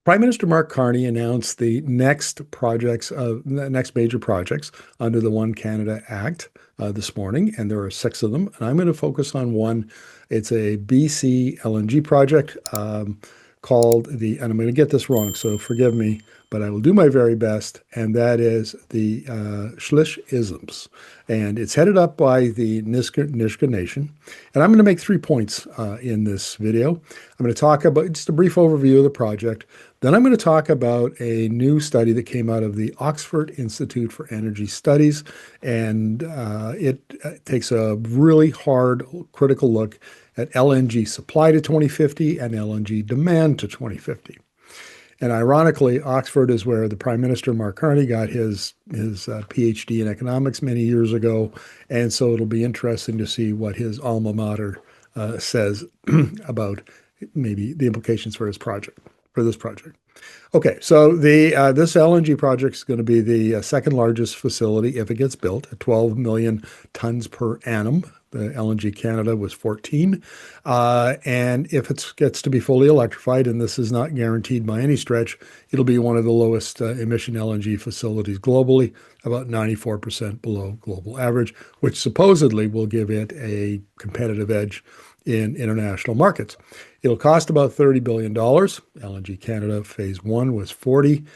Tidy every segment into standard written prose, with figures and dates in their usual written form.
Prime Minister Mark Carney announced the next major projects under the One Canada Act this morning, and there are six of them. And I'm going to focus on one. It's a BC LNG project and I'm going to get this wrong, so forgive me, but I will do my very best. And that is the Ksi Lisims, and it's headed up by the Nisga'a Nation. And I'm going to make 3 points in this video. I'm going to talk about just a brief overview of the project. Then I'm going to talk about a new study that came out of the Oxford Institute for Energy Studies, and it takes a really hard, critical look at LNG supply to 2050 and LNG demand to 2050. And ironically, Oxford is where the Prime Minister, Mark Carney, got his PhD in economics many years ago. And so it'll be interesting to see what his alma mater says about maybe the implications for this project. Okay, so this LNG project is going to be the second largest facility if it gets built at 12 million tons per annum. The LNG Canada was 14. And if it gets to be fully electrified, and this is not guaranteed by any stretch, it'll be one of the lowest emission LNG facilities globally, about 94% below global average, which supposedly will give it a competitive edge in international markets. It'll cost about $30 billion. LNG Canada phase one was $40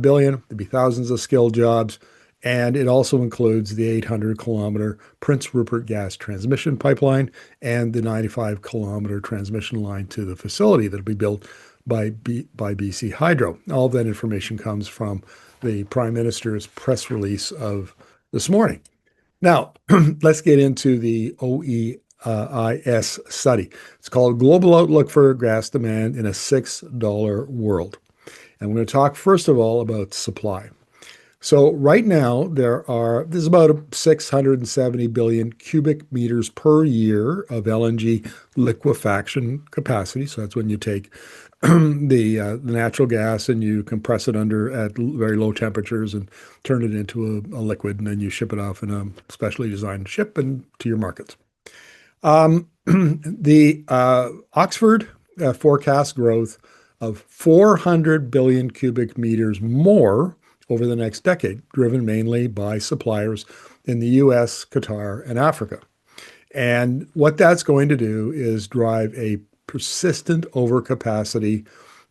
billion. There'll be thousands of skilled jobs. And it also includes the 800-kilometer Prince Rupert gas transmission pipeline and the 95-kilometer transmission line to the facility that'll be built by BC Hydro. All of that information comes from the Prime Minister's press release of this morning. Now, let's get into the OEIS study. It's called Global Outlook for Gas Demand in a $6 World. And we're going to talk, first of all, about supply. So right now, there's about 670 billion cubic meters per year of LNG liquefaction capacity. So that's when you take the natural gas and you compress it at very low temperatures and turn it into a liquid, and then you ship it off in a specially designed ship and to your markets. The Oxford forecast growth of 400 billion cubic meters more over the next decade, driven mainly by suppliers in the US, Qatar, and Africa. And what that's going to do is drive a persistent overcapacity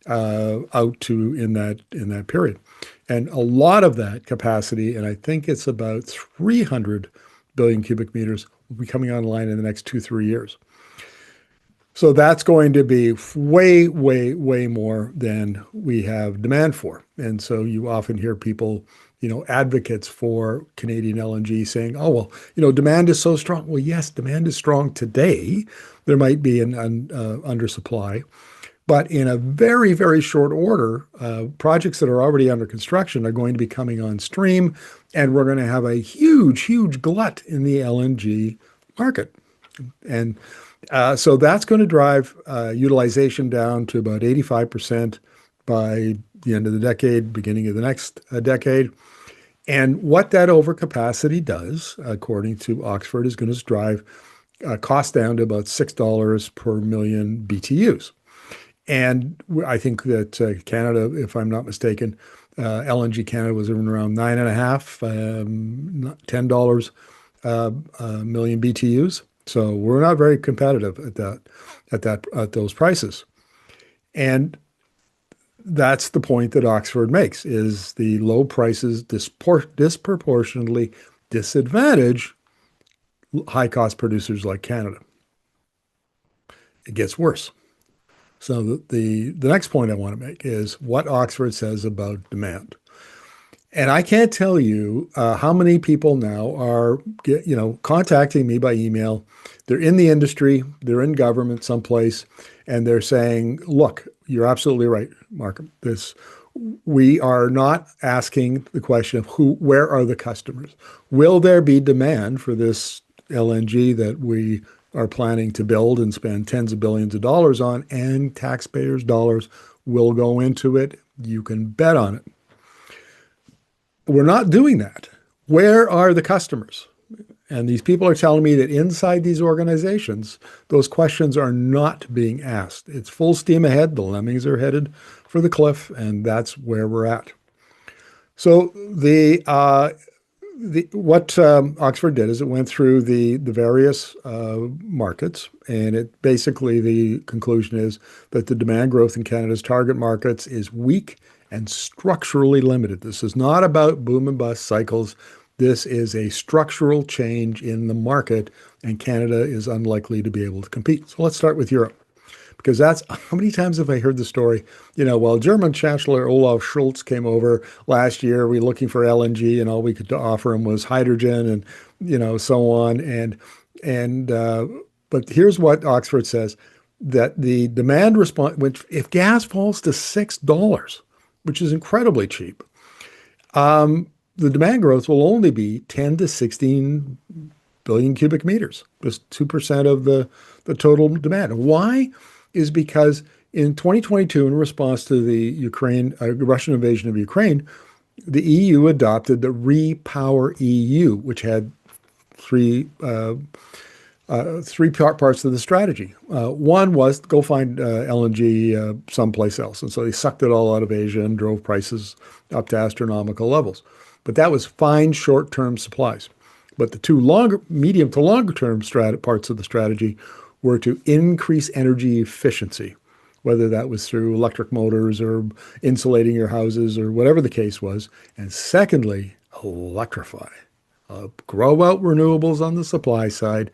out to in that period. And a lot of that capacity, and I think it's about 300 billion cubic meters, will be coming online in the next 2-3 years. So that's going to be way, way, way more than we have demand for. And so you often hear people, advocates for Canadian LNG saying, oh, well, demand is so strong. Well, yes, demand is strong today. There might be an undersupply. But in a very, very short order, projects that are already under construction are going to be coming on stream, and we're going to have a huge, huge glut in the LNG market. And so that's going to drive utilization down to about 85% by the end of the decade, beginning of the next decade. And what that overcapacity does, according to Oxford, is going to drive cost down to about $6 per million BTUs. And I think that Canada, if I'm not mistaken, LNG Canada was around $9.5, $10 million BTUs. So we're not very competitive at those prices. And that's the point that Oxford makes, is the low prices disproportionately disadvantage high-cost producers like Canada. It gets worse. So the next point I want to make is what Oxford says about demand. And I can't tell you how many people now are, contacting me by email. They're in the industry, they're in government someplace, and they're saying, look, you're absolutely right, Markham. We are not asking the question of where are the customers? Will there be demand for this LNG that we are planning to build and spend tens of billions of dollars on, and taxpayers' dollars will go into it? You can bet on it. We're not doing that. Where are the customers? And these people are telling me that inside these organizations, those questions are not being asked. It's full steam ahead. The lemmings are headed for the cliff, and that's where we're at. So what Oxford did is it went through the various markets, and it basically the conclusion is that the demand growth in Canada's target markets is weak and structurally limited. This is not about boom and bust cycles. This is a structural change in the market, and Canada is unlikely to be able to compete. So let's start with Europe, because that's how many times have I heard the story? Well, German Chancellor Olaf Scholz came over last year, we were looking for LNG, and all we could offer him was hydrogen, and so on. But here's what Oxford says: that the demand response, which if gas falls to $6, which is incredibly cheap, the demand growth will only be 10 to 16 billion cubic meters, just 2% of the total demand. Why? Is because in 2022, in response to the Russian invasion of Ukraine, the EU adopted the Repower EU, which had three parts of the strategy. One was go find LNG someplace else. And so they sucked it all out of Asia and drove prices up to astronomical levels. But that was find short-term supplies. But the two medium to longer-term parts of the strategy were to increase energy efficiency, whether that was through electric motors or insulating your houses or whatever the case was. And secondly, electrify. Grow out renewables on the supply side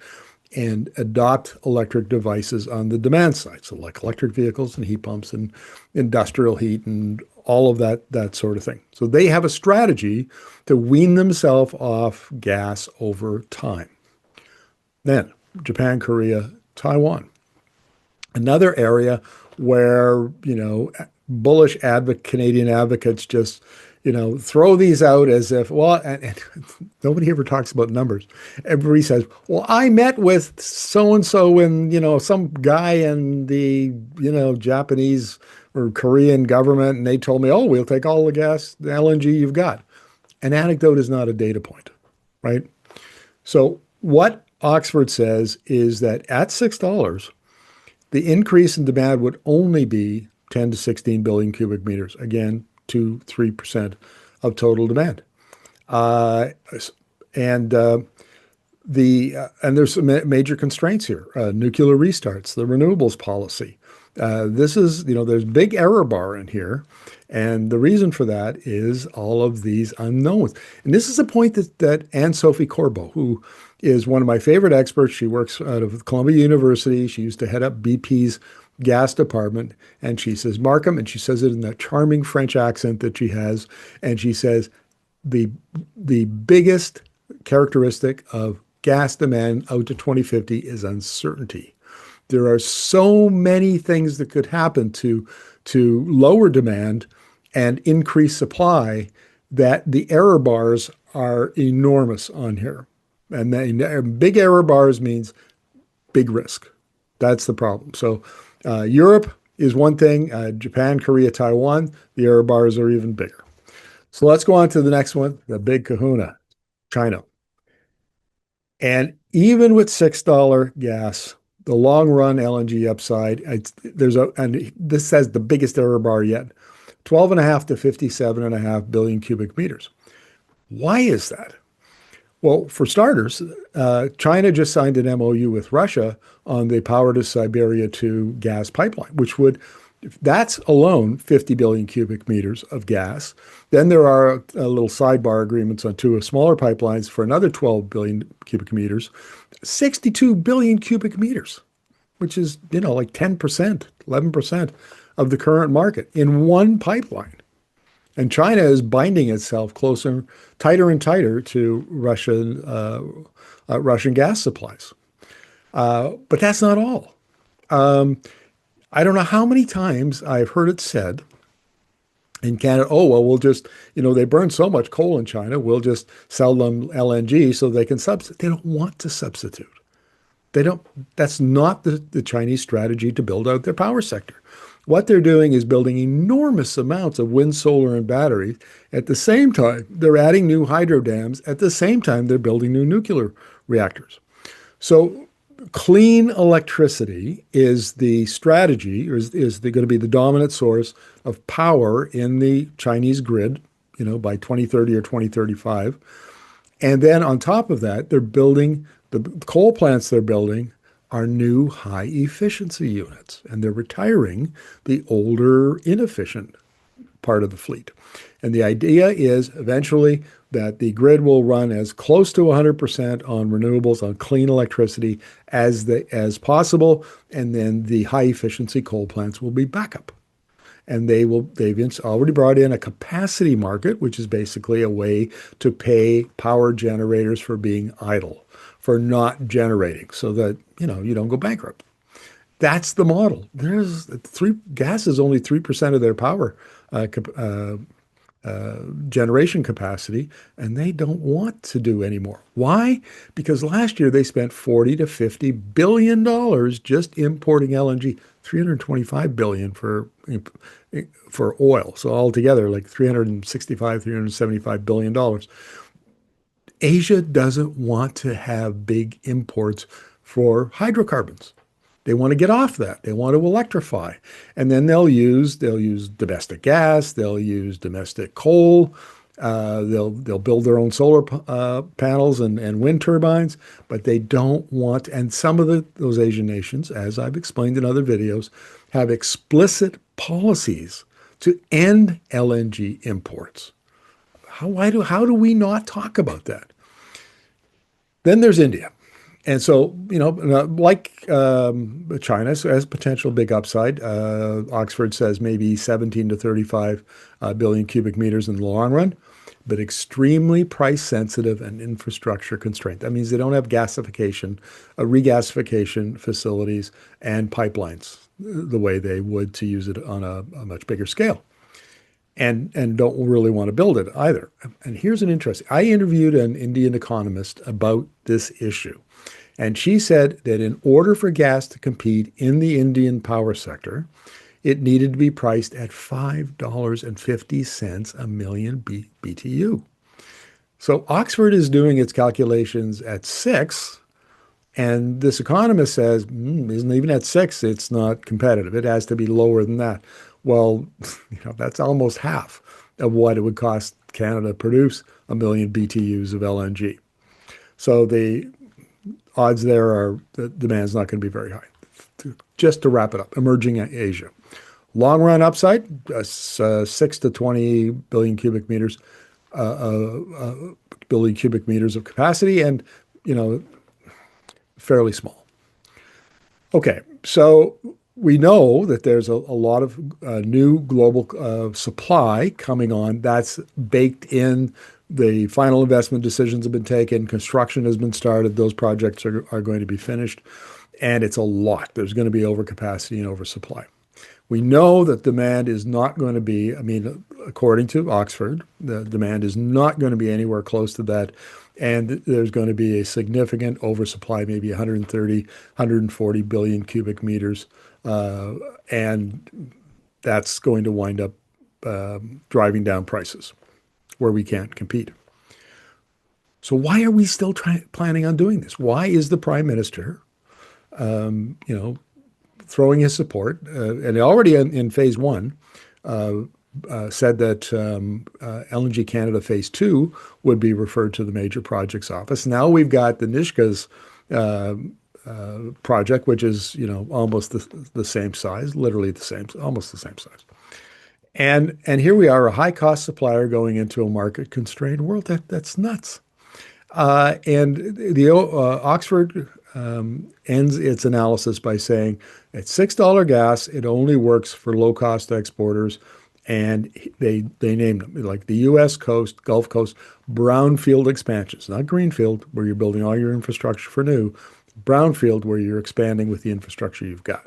and adopt electric devices on the demand side. So like electric vehicles and heat pumps and industrial heat and all of that sort of thing. So they have a strategy to wean themselves off gas over time. Then Japan, Korea, Taiwan. Another area where, bullish Canadian advocates just, throw these out as if, well, and nobody ever talks about numbers. Everybody says, well, I met with so-and-so and, some guy in the, Japanese or Korean government, and they told me, oh, we'll take all the gas, the LNG you've got. An anecdote is not a data point, right? So what Oxford says is that at $6, the increase in demand would only be 10 to 16 billion cubic meters. Again, 2-3% of total demand. And there's some major constraints here. Nuclear restarts, the renewables policy. This is, there's big error bar in here. And the reason for that is all of these unknowns. And this is a point that Anne-Sophie Corbeau, who is one of my favorite experts. She works out of Columbia University. She used to head up BP's gas department. And she says, Markham, and she says it in that charming French accent that she has. And she says, the biggest characteristic of gas demand out to 2050 is uncertainty. There are so many things that could happen to lower demand and increase supply that the error bars are enormous on here. And then big error bars means big risk. That's the problem. So Europe is one thing. Japan, Korea, Taiwan, the error bars are even bigger. So let's go on to the next one, the big kahuna, China. And even with $6 gas, the long run LNG upside, and this says the biggest error bar yet, 12.5 to 57.5 billion cubic meters. Why is that? Well, for starters, China just signed an MOU with Russia on the Power to Siberia 2 gas pipeline, which would, that's alone 50 billion cubic meters of gas. Then there are little sidebar agreements on two smaller pipelines for another 12 billion cubic meters, 62 billion cubic meters, which is, like 10%, 11% of the current market in one pipeline. And China is binding itself closer, tighter and tighter to Russian gas supplies. But that's not all. I don't know how many times I've heard it said in Canada, oh, well, we'll just, they burn so much coal in China, we'll just sell them LNG so they can substitute. They don't want to substitute. That's not the Chinese strategy to build out their power sector. What they're doing is building enormous amounts of wind, solar, and batteries. At the same time, they're adding new hydro dams. At the same time, they're building new nuclear reactors. So clean electricity is the strategy, or is going to be the dominant source of power in the Chinese grid, by 2030 or 2035. And then on top of that, they're building the coal plants they're building are new high efficiency units, and they're retiring the older inefficient part of the fleet. And the idea is eventually that the grid will run as close to 100% on renewables, on clean electricity as possible, and then the high efficiency coal plants will be backup. And they've already brought in a capacity market, which is basically a way to pay power generators for being idle, for not generating, so that you don't go bankrupt. That's the model. Gas is only 3% of their power generation capacity, and they don't want to do anymore. Why? Because last year they spent $40 to $50 billion just importing LNG, 325 billion for oil. So altogether, like 375 billion dollars. Asia doesn't want to have big imports for hydrocarbons. They want to get off that. They want to electrify. And then they'll use domestic gas, they'll use domestic coal, they'll build their own solar panels and wind turbines, but they don't want, and some of those Asian nations, as I've explained in other videos, have explicit policies to end LNG imports. How do we not talk about that? Then there's India. And so, like China has potential big upside. Oxford says maybe 17 to 35 billion cubic meters in the long run, but extremely price sensitive and infrastructure constrained. That means they don't have regasification facilities and pipelines the way they would to use it on a much bigger scale. And don't really want to build it either. And here's an interesting, I interviewed an Indian economist about this issue. And she said that in order for gas to compete in the Indian power sector, it needed to be priced at $5.50 a million BTU. So Oxford is doing its calculations at 6, and this economist says, isn't even at 6, it's not competitive. It has to be lower than that. Well, that's almost half of what it would cost Canada to produce a million BTUs of LNG. So the odds there are the demand's not going to be very high. Just to wrap it up, emerging Asia. Long run upside, 6 to 20 billion cubic meters, billion cubic meters of capacity, and fairly small. Okay, so we know that there's a lot of new global supply coming on. That's baked in. The final investment decisions have been taken. Construction has been started. Those projects are going to be finished. And it's a lot. There's going to be overcapacity and oversupply. We know that demand is not going to be, according to Oxford, the demand is not going to be anywhere close to that. And there's going to be a significant oversupply, maybe 130, 140 billion cubic meters. And that's going to wind up driving down prices where we can't compete. So why are we still planning on doing this? Why is the Prime Minister, throwing his support, and already in phase 1, said that LNG Canada phase 2 would be referred to the Major Projects Office. Now we've got the Nishka's project, which is almost the same size, literally almost the same size. And here we are, a high cost supplier going into a market constrained world. That's nuts. And the Oxford ends its analysis by saying at $6 gas, it only works for low cost exporters. And they named them like the U.S. coast, Gulf Coast, brownfield expansions, not greenfield, where you're building all your infrastructure for new, brownfield, where you're expanding with the infrastructure you've got.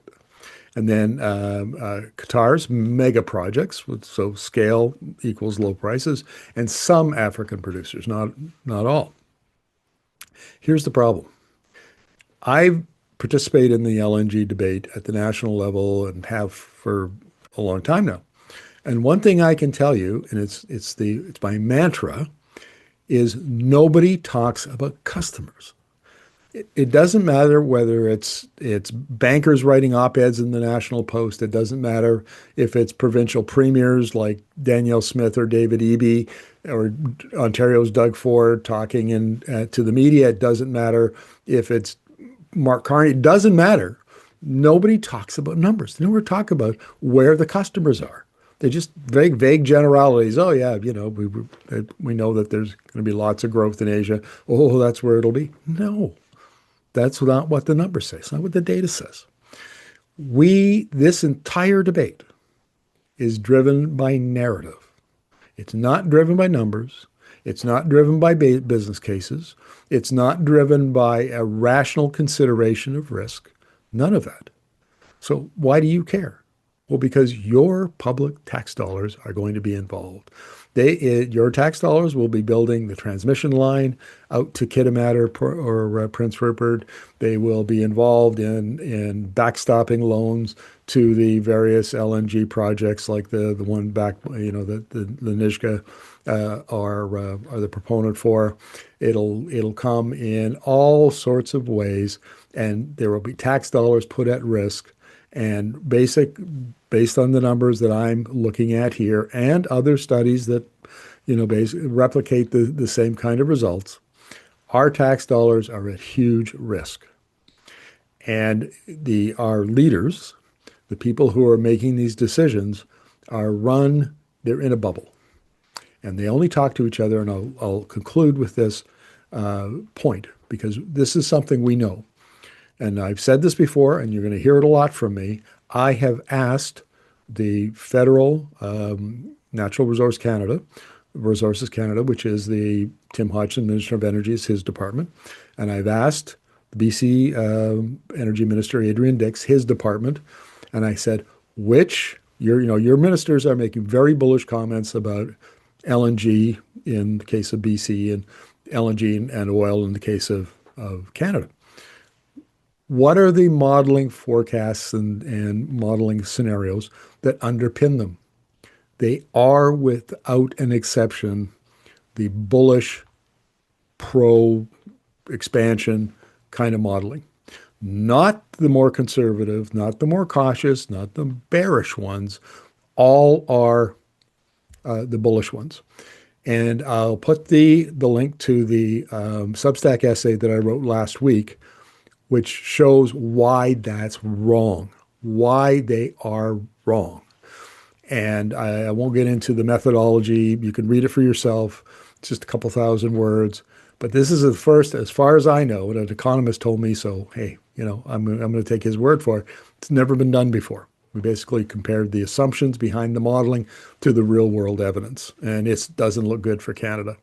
And then Qatar's mega projects, so scale equals low prices, and some African producers, not all. Here's the problem. I participate in the LNG debate at the national level and have for a long time now. And one thing I can tell you, and it's my mantra, is nobody talks about customers. It doesn't matter whether it's bankers writing op-eds in the National Post. It doesn't matter if it's provincial premiers like Danielle Smith or David Eby or Ontario's Doug Ford talking to the media. It doesn't matter if it's Mark Carney. It doesn't matter. Nobody talks about numbers. They never talk about where the customers are. They just vague generalities. Oh yeah, we know that there's going to be lots of growth in Asia. Oh, that's where it'll be. No, that's not what the numbers say. It's not what the data says. This entire debate is driven by narrative. It's not driven by numbers. It's not driven by business cases. It's not driven by a rational consideration of risk. None of that. So why do you care? Well, because your public tax dollars are going to be involved. Your tax dollars will be building the transmission line out to Kitimat or Prince Rupert. They will be involved in backstopping loans to the various LNG projects, like the one back, the Nijka are the proponent for. It'll come in all sorts of ways, and there will be tax dollars put at risk. And based on the numbers that I'm looking at here and other studies that, basically replicate the same kind of results, our tax dollars are at huge risk. And our leaders, the people who are making these decisions, they're in a bubble. And they only talk to each other. And I'll conclude with this point, because this is something we know. And I've said this before, and you're going to hear it a lot from me. I have asked the federal Natural Resources Canada, which is the Tim Hodgson Minister of Energy, is his department. And I've asked the BC Energy Minister, Adrian Dix, his department. And I said, your ministers are making very bullish comments about LNG in the case of BC and LNG and oil in the case of Canada. What are the modeling forecasts and modeling scenarios that underpin them? They are, without an exception, the bullish, pro-expansion kind of modeling. Not the more conservative, not the more cautious, not the bearish ones. All are the bullish ones. And I'll put the link to the Substack essay that I wrote last week, which shows why that's wrong, why they are wrong. And I won't get into the methodology. You can read it for yourself. It's just a couple thousand words. But this is the first, as far as I know, and an economist told me, so hey, I'm going to take his word for it. It's never been done before. We basically compared the assumptions behind the modeling to the real world evidence, and it doesn't look good for Canada.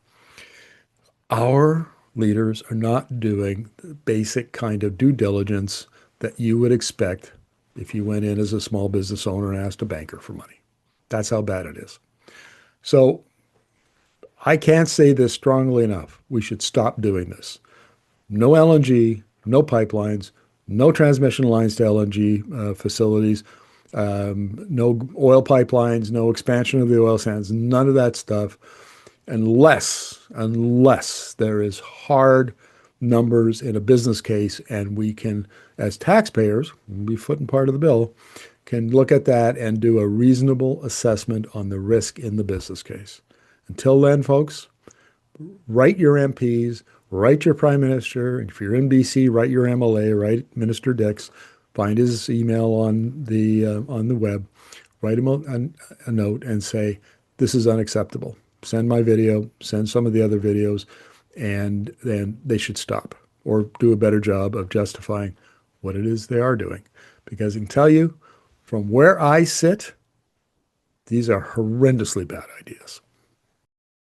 Our leaders are not doing the basic kind of due diligence that you would expect if you went in as a small business owner and asked a banker for money. That's how bad it is. So I can't say this strongly enough. We should stop doing this. No LNG, no pipelines, no transmission lines to LNG facilities, no oil pipelines, no expansion of the oil sands, none of that stuff. Unless there is hard numbers in a business case, and we can, as taxpayers, we'll be footing part of the bill, can look at that and do a reasonable assessment on the risk in the business case. Until then, folks, write your MPs, write your Prime Minister. If you're in BC, write your MLA, write Minister Dix, find his email on the web, write him a note and say, this is unacceptable. Send my video, send some of the other videos, and then they should stop or do a better job of justifying what it is they are doing. Because I can tell you, from where I sit, these are horrendously bad ideas.